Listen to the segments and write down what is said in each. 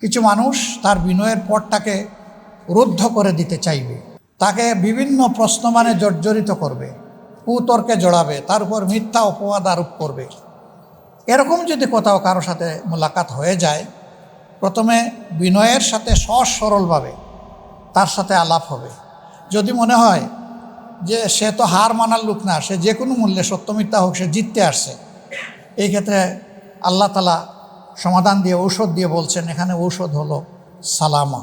কিছু মানুষ তার বিনয়ের পথটাকে রুদ্ধ করে দিতে চাইবে, তাকে বিভিন্ন প্রশ্নমানে জর্জরিত করবে, কুতর্কে জড়াবে, তার উপর মিথ্যা অপবাদ আরোপ করবে। এরকম যদি কোথাও কারো সাথে মোলাকাত হয়ে যায়, প্রথমে বিনয়ের সাথে সহজ সরলভাবে তার সাথে আলাপ হবে। যদি মনে হয় যে সে তো হার মানার লোক না, সে যে কোনো মূল্যে সত্য মিথ্যা হোক সে জিততে আসছে, এই ক্ষেত্রে আল্লাহ তাআলা সমাধান দিয়ে ঔষধ দিয়ে বলছেন, এখানে ঔষধ হলো সালামা,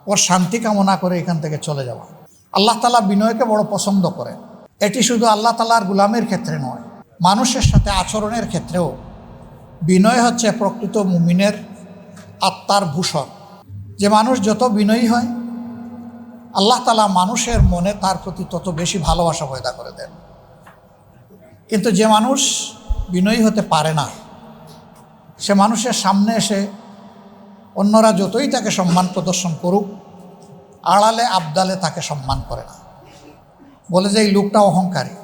ওর শান্তি কামনা করে এখান থেকে চলে যাওয়া। আল্লাহ তাআলা বিনয়কে বড় পছন্দ করেন। এটি শুধু আল্লাহ তাআলার গোলামের ক্ষেত্রে নয়, মানুষের সাথে আচরণের ক্ষেত্রেও বিনয় হচ্ছে প্রকৃত মুমিনের আত্মার ভূষণ। যে মানুষ যত বিনয়ী হয়, আল্লাহ তাআলা মানুষের মনে তার প্রতি তত বেশি ভালোবাসা পয়দা করে দেন। কিন্তু যে মানুষ বিনয়ী হতে পারে না, সে মানুষের সামনে এসে অন্যরা যতই তাকে সম্মান প্রদর্শন করুক, আড়ালে আবদালে তাকে সম্মান করে না, বলে যে এই লোকটা অহংকারী,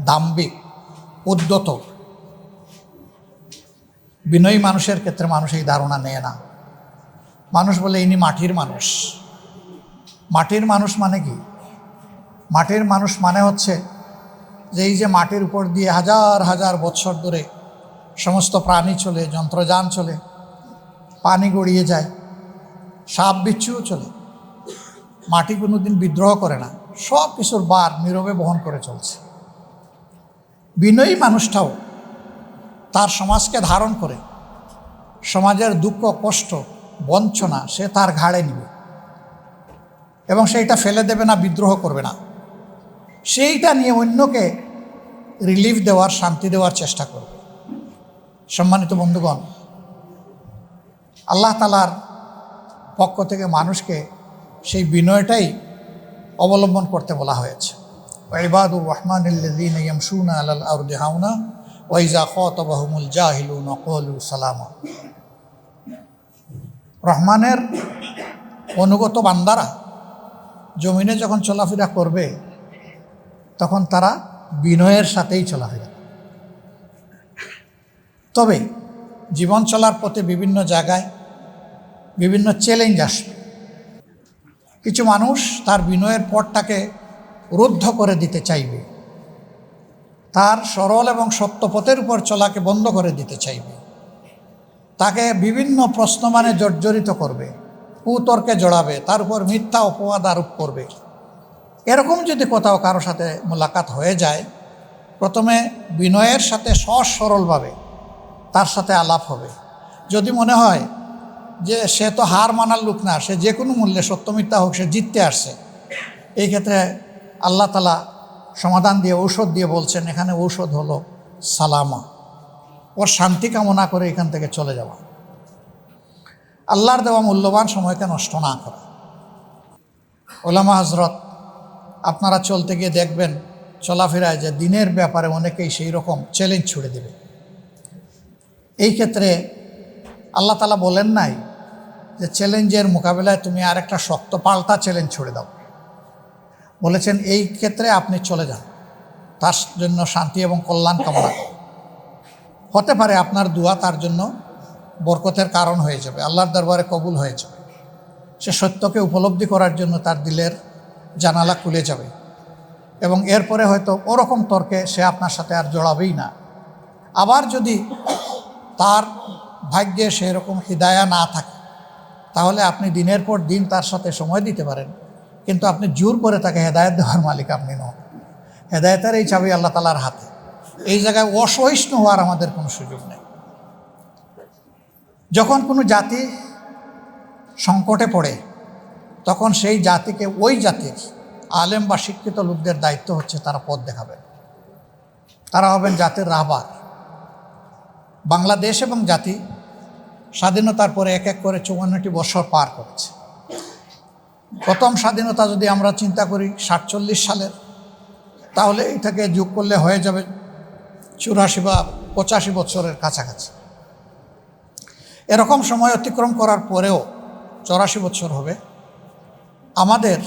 দাম্ভিক, উদ্ধত। বিনয়ী মানুষের ক্ষেত্রে মানুষ এই ধারণা নেয় না। মানুষ বলে ইনি মাটির মানুষ। মাটির মানুষ মানে কি? মাটির মানুষ মানে হচ্ছে যে এই যে মাটির উপর দিয়ে হাজার হাজার বছর ধরে সমস্ত প্রাণী চলে, যন্ত্রযান চলে, পানি গড়িয়ে যায়, সাপ বিচ্ছুও চলে, মাটি কোনোদিন বিদ্রোহ করে না, সব কিছুর ভার নীরবে বহন করে চলছে। বিনয়ী মানুষটাও তার সমাজকে ধারণ করে সমাজের দুঃখ, কষ্ট, বঞ্চনা সে তার ঘাড়ে নিবে এবং সেইটা ফেলে দেবে না, বিদ্রোহ করবে না। সেইটা নিয়ে অন্যকে রিলিফ দেওয়ার, শান্তি দেওয়ার চেষ্টা করবে। সম্মানিত বন্ধুগণ, আল্লাহ তাআলার পক্ষ থেকে মানুষকে সেই বিনয়টাই অবলম্বন করতে বলা হয়েছে। ইবাদুর রহমানিল্লাযীনা ইয়ামশুনা আলাল আরদি হাওনা ওয়া ইযা খাতাবাহুমুল জাহিলুনা ক্বালু সালামা। রহমানের অনুগত বান্দারা জমিনে যখন চলাফেরা করবে, তখন তারা বিনয়ের সাথেই চলাফেরা। তবে জীবন চলার পথে বিভিন্ন জায়গায় বিভিন্ন চ্যালেঞ্জ আসবে। কিছু মানুষ তার বিনয়ের পথটাকে রুদ্ধ করে দিতে চাইবে, তার সরল এবং সত্য পথের উপর চলাকে বন্ধ করে দিতে চাইবে, তাকে বিভিন্ন প্রশ্নমানে জর্জরিত করবে, কুতর্কে জড়াবে, তার উপর মিথ্যা অপবাদ আরোপ করবে। এরকম যদি কোথাও কারো সাথে মোলাকাত হয়ে যায়, প্রথমে বিনয়ের সাথে সহজ সরলভাবে তার সাথে আলাপ হবে। যদি মনে হয় যে সে তো হার মানার লোক না, সে যে কোনো মূল্যে সত্য মিথ্যা হোক সে জিততে আসছে, এই ক্ষেত্রে আল্লাহ তাআলা সমাধান দিয়ে ঔষধ দিয়ে বলছেন, এখানে ঔষধ হলো সালামা, ওর শান্তি কামনা করে এখান থেকে চলে যাওয়া। আল্লাহর দেওয়া মূল্যবান সময়কে নষ্ট না করা। ওলামা হজরত, আপনারা চলতে গিয়ে দেখবেন চলাফেরায় যে দিনের ব্যাপারে অনেকেই সেই রকম চ্যালেঞ্জ ছুড়ে দেবে। এই ক্ষেত্রে আল্লাহ তাআলা বলেন নাই যে চ্যালেঞ্জের মোকাবেলায় তুমি আরেকটা শক্ত পাল্টা চ্যালেঞ্জ ছুড়ে দাও। বলেছেন এই ক্ষেত্রে আপনি চলে যান, তার জন্য শান্তি এবং কল্যাণ কামনা করুন। হতে পারে আপনার দোয়া তার জন্য বরকতের কারণ হয়ে যাবে, আল্লাহর দরবারে কবুল হয়ে যাবে। সে সত্যকে উপলব্ধি করার জন্য তার দিলের জানালা খুলে যাবে এবং এরপরে হয়তো ওরকম তর্কে সে আপনার সাথে আর জড়াবেই না। আবার যদি তার ভাগ্যে সেরকম হিদায়া না থাকে, তাহলে আপনি দিনের পর দিন তার সাথে সময় দিতে পারেন, কিন্তু আপনি জোর করে তাকে হেদায়েত দেওয়ার মালিক আপনি নন। হেদায়েতের এই চাবি আল্লাহ তাআলার হাতে। এই জায়গায় অসহিষ্ণু হওয়ার আমাদের কোনো সুযোগ নেই। যখন কোনো জাতি সংকটে পড়ে, তখন সেই জাতিকে, ওই জাতির আলেম বা শিক্ষিত লোকদের দায়িত্ব হচ্ছে তারা পথ দেখাবেন, তারা হবেন জাতির রাহবার। বাংলাদেশ এবং জাতি স্বাধীনতার পরে এক এক করে 54টি বছর পার করেছে। প্রথম স্বাধীনতা যদি আমরা চিন্তা করি 47 সালের, তাহলে এটাকে যোগ করলে হয়ে যাবে 84 বা 85 বছরের কাছাকাছি। এরকম সময় অতিক্রম করার পরেও 84 বছর হবে। আমাদের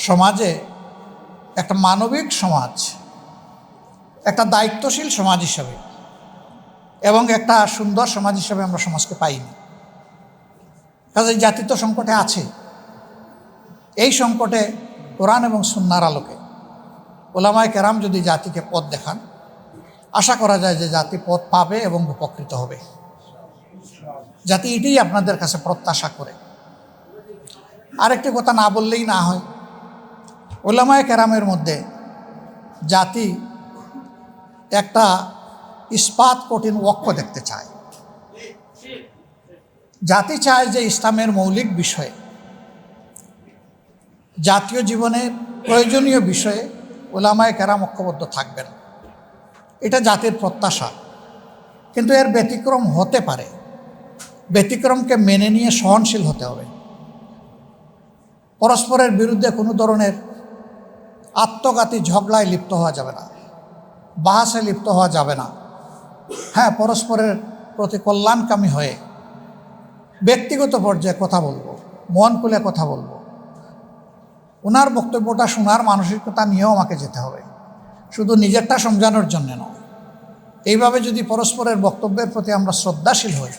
সমাজে একটা মানবিক সমাজ, একটা দায়িত্বশীল সমাজ হিসাবে এবং একটা সুন্দর সমাজ হিসাবে আমরা সমাজকে পাইনি। কাজে জাতি তো সংকটে আছে। এই সংকটে কোরআন এবং সুন্নাহর আলোকে উলামায়ে কেরাম যদি জাতিকে পথ দেখান, আশা করা যায় যে জাতি পথ পাবে এবং উপকৃত হবে। জাতি এটাই আপনাদের কাছে প্রত্যাশা করে। আরেকটি কথা না বললেই না হয়, উলামায়ে কেরামের মধ্যে জাতি একটা ইস্পাত কঠিন ওয়াক্য দেখতে চায়। জাতি চায় যে ইসলামের মৌলিক বিষয়ে, জাতীয় জীবনের প্রয়োজনীয় বিষয়ে উলামায়ে কেরাম ঐক্যবদ্ধ থাকবেন। এটা জাতির প্রত্যাশা। কিন্তু এর ব্যতিক্রম হতে পারে। ব্যতিক্রমকে মেনে নিয়ে সহনশীল হতে হবে। পরস্পরের বিরুদ্ধে কোনো ধরনের আত্মঘাতী ঝগড়ায় লিপ্ত হওয়া যাবে না, বাহাসে লিপ্ত হওয়া যাবে না। হ্যাঁ, পরস্পরের প্রতি কল্যাণকামী হয়ে ব্যক্তিগত পর্যায়ে কথা বলবো, মন খুলে কথা বলবো। ওনার বক্তব্যটা শোনার মানসিকতা নিয়েও আমাকে যেতে হবে, শুধু নিজেরটা সমঝানোর জন্য নয়। এইভাবে যদি পরস্পরের বক্তব্যের প্রতি আমরা শ্রদ্ধাশীল হই,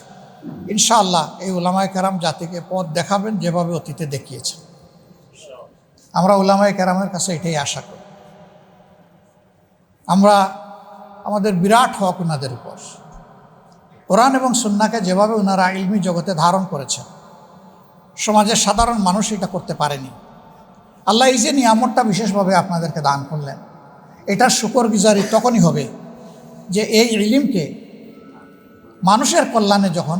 ইনশাআল্লাহ এই উলামায়ে কেরাম জাতিকে পথ দেখাবেন যেভাবে অতীতে দেখিয়েছেন। আমরা উলামায়ে কেরামের কাছে এটাই আশা করি। আমরা আমাদের বিরাট হক ওনাদের উপর। কোরআন এবং সুন্নাহকে যেভাবে ওনারা ইলমি জগতে ধারণ করেছেন, সমাজের সাধারণ মানুষ এটা করতে পারেনি। আল্লাহ এই যে নিয়ামতটা বিশেষভাবে আপনাদেরকে দান করলেন, এটার শুকরগুজারি তখনই হবে যে এই ইলমকে মানুষের কল্যাণে যখন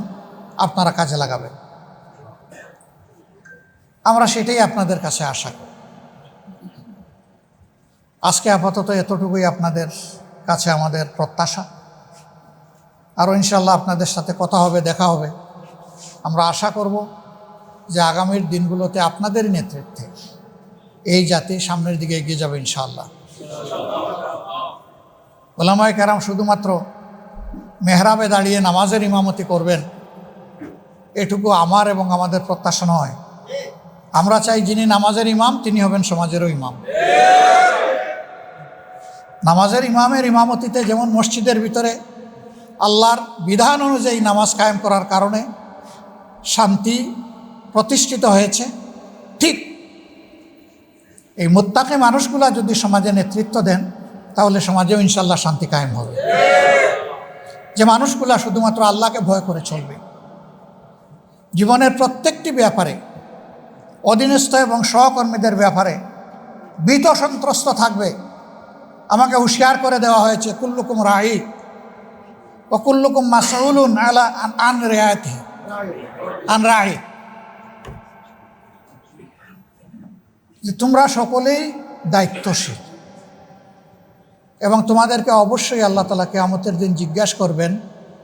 আপনারা কাজে লাগাবেন। আমরা সেটাই আপনাদের কাছে আশা করি। আজকে আপাতত এতটুকুই আপনাদের কাছে আমাদের প্রত্যাশা। আরও ইনশাআল্লাহ আপনাদের সাথে কথা হবে, দেখা হবে। আমরা আশা করব যে আগামীর দিনগুলোতে আপনাদের নেতৃত্বে এই জাতি সামনের দিকে এগিয়ে যাবে ইনশাআল্লাহ। উলামায়ে কেরাম শুধুমাত্র মেহরাবে দাঁড়িয়ে নামাজের ইমামতি করবেন, এটুকু আমার এবং আমাদের প্রত্যাশা নয়। আমরা চাই যিনি নামাজের ইমাম তিনি হবেন সমাজেরও ইমাম। নামাজের ইমামের ইমামতিতে যেমন মসজিদের ভিতরে আল্লাহর বিধান অনুযায়ী নামাজ কায়েম করার কারণে শান্তি প্রতিষ্ঠিত হয়েছে, ঠিক এই মুত্তাকি মানুষগুলা যদি সমাজে নেতৃত্ব দেন তাহলে সমাজেও ইনশাআল্লাহ শান্তি কায়েম হবে। যে মানুষগুলা শুধুমাত্র আল্লাহকে ভয় করে চলবে, জীবনের প্রত্যেকটি ব্যাপারে অধীনস্থ এবং সহকর্মীদের ব্যাপারে ভীত সন্ত্রস্ত থাকবে। আমাকে হুঁশিয়ার করে দেওয়া হয়েছে, কুল্লুকুম রাঈ ও কুল্লুকুম মাসউলুন আলা আন রিআয়াতিহি আন রাঈ, যে তোমরা সকলেই দায়িত্বশীল এবং তোমাদেরকে অবশ্যই আল্লাহ তাআলা কিয়ামতের দিন জিজ্ঞাসা করবেন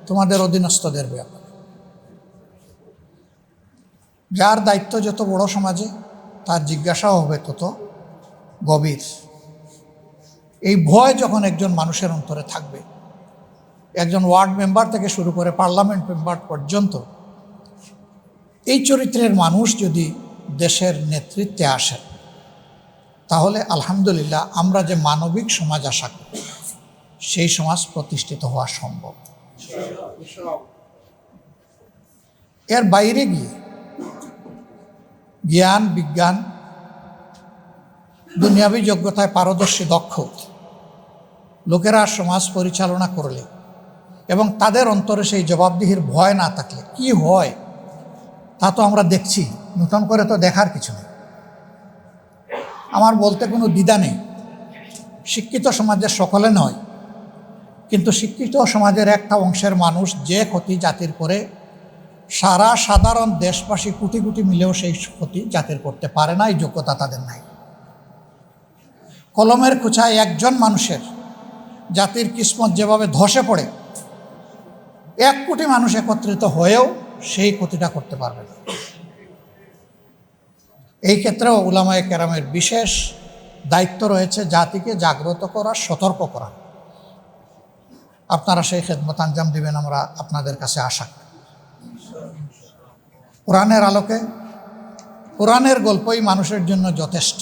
তোমাদের অধীনস্থদের ব্যাপারে। যার দায়িত্ব যত বড় সমাজে, তার জিজ্ঞাসাও হবে তত গভীর। এই ভয় যখন একজন মানুষের অন্তরে থাকবে, একজন ওয়ার্ড মেম্বার থেকে শুরু করে পার্লামেন্ট মেম্বার পর্যন্ত, এই চরিত্রের মানুষ যদি দেশের নেতৃত্বে আসেন, তাহলে আলহামদুলিল্লাহ আমরা যে মানবিক সমাজ আশা করি সেই সমাজ প্রতিষ্ঠিত হওয়া সম্ভব। এর বাইরে গিয়ে জ্ঞান, বিজ্ঞান, দুনিয়াবী যোগ্যতায় পারদর্শী দক্ষ লোকেরা সমাজ পরিচালনা করলে এবং তাদের অন্তরে সেই জবাবদিহির ভয় না থাকলে কি হয় তা তো আমরা দেখছি, নতুন করে তো দেখার কিছু নেই। আমার বলতে কোনো দ্বিধা নেই, শিক্ষিত সমাজের সকলে নয়, কিন্তু শিক্ষিত সমাজের একটা অংশের মানুষ যে ক্ষতি জাতির করে, সারা সাধারণ দেশবাসী কোটি কোটি মিলেও সেই ক্ষতি জাতির করতে পারে না, এই যোগ্যতা তাদের নাই। কলমের খোঁচায় একজন মানুষের জাতির কিসমত যেভাবে ধসে পড়ে, 1 কোটি মানুষ একত্রিত হয়েও সেই ক্ষতিটা করতে পারবে না। এই ক্ষেত্রেও উলামায়ে কেরামের বিশেষ দায়িত্ব রয়েছে জাতিকে জাগ্রত করা, সতর্ক করা। আপনারা সেই খেদমত আঞ্জাম দিবেন আমরা আপনাদের কাছে আশা করি। কোরআনের আলোকে কোরআনের গল্পই মানুষের জন্য যথেষ্ট।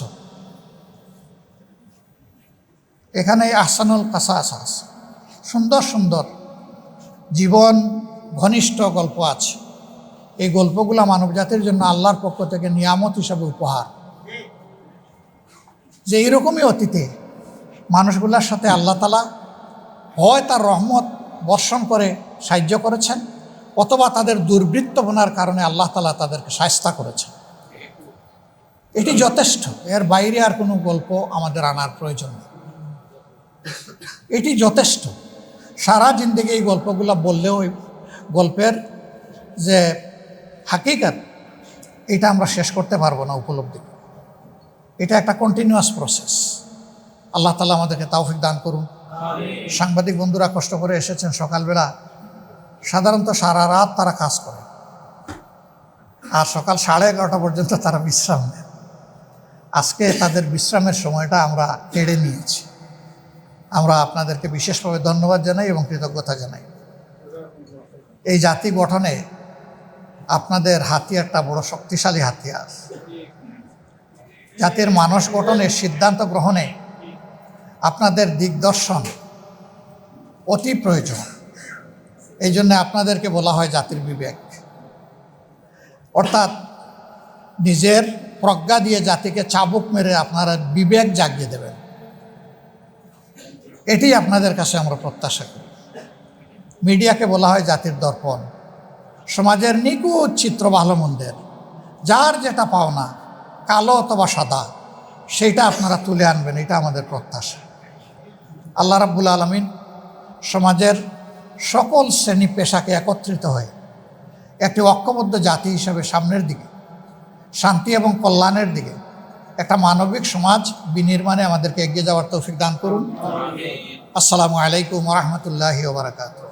এখানে আহসানুল কাসাস আছে, সুন্দর সুন্দর জীবন ঘনিষ্ঠ গল্প আছে। এই গল্পগুলো মানবজাতির জন্য আল্লাহর পক্ষ থেকে নিয়ামত হিসাবে উপহার, যে এইরকমই অতীতে মানুষগুলোর সাথে আল্লাহ তাআলা হয় তার রহমত বর্ষণ করে সাহায্য করেছেন, অথবা তাদের দুর্বৃত্তপনার কারণে আল্লাহ তাআলা তাদেরকে শায়েস্তা করেছেন। এটি যথেষ্ট, এর বাইরে আর কোনো গল্প আমাদের আনার প্রয়োজন নেই। এটি যথেষ্ট। সারা জিন্দেগি এই গল্পগুলো বললেও এই গল্পের যে হাকিকত, এটা আমরা শেষ করতে পারবো না উপলব্ধি। এটা একটা কন্টিনিউয়াস প্রসেস। আল্লাহ তাআলা আমাদেরকে তৌফিক দান করুন। সাংবাদিক বন্ধুরা কষ্ট করে এসেছেন সকালবেলা, সাধারণত সারা রাত তারা কাজ করে, আর সকাল 11:30 পর্যন্ত তারা বিশ্রাম নেয়। আজকে তাদের বিশ্রামের সময়টা আমরা কেড়ে নিয়েছি। আমরা আপনাদেরকে বিশেষভাবে ধন্যবাদ জানাই এবং কৃতজ্ঞতা জানাই। এই জাতি গঠনে আপনাদের হাতিয়ারটা বড় শক্তিশালী হাতিয়ার। জাতির মানস গঠনের সিদ্ধান্ত গ্রহণে আপনাদের দিগদর্শন অতি প্রয়োজন। এই জন্য আপনাদেরকে বলা হয় জাতির বিবেক, অর্থাৎ নিজের প্রজ্ঞা দিয়ে জাতিকে চাবুক মেরে আপনারা বিবেক জাগিয়ে দেবেন। এটি আপনাদের কাছে আমরা প্রত্যাশা করি। মিডিয়াকে বলা হয় জাতির দর্পণ। সমাজের নিখুঁত চিত্র ভালো মন্দের, যার যেটা পাওনা, কালো অথবা সাদা, সেইটা আপনারা তুলে আনবেন, এটা আমাদের প্রত্যাশা। আল্লাহ রাব্বুল আলামিন সমাজের সকল শ্রেণী পেশাকে একত্রিত হয়ে একটি ঐক্যবদ্ধ জাতি হিসাবে সামনের দিকে শান্তি এবং কল্যাণের দিকে একটা মানবিক সমাজ বিনির্মাণে আমাদেরকে এগিয়ে যাওয়ার তৌফিক দান করুন। আসসালামু আলাইকুম ওয়া রাহমাতুল্লাহি ওয়া বারাকাতুহু।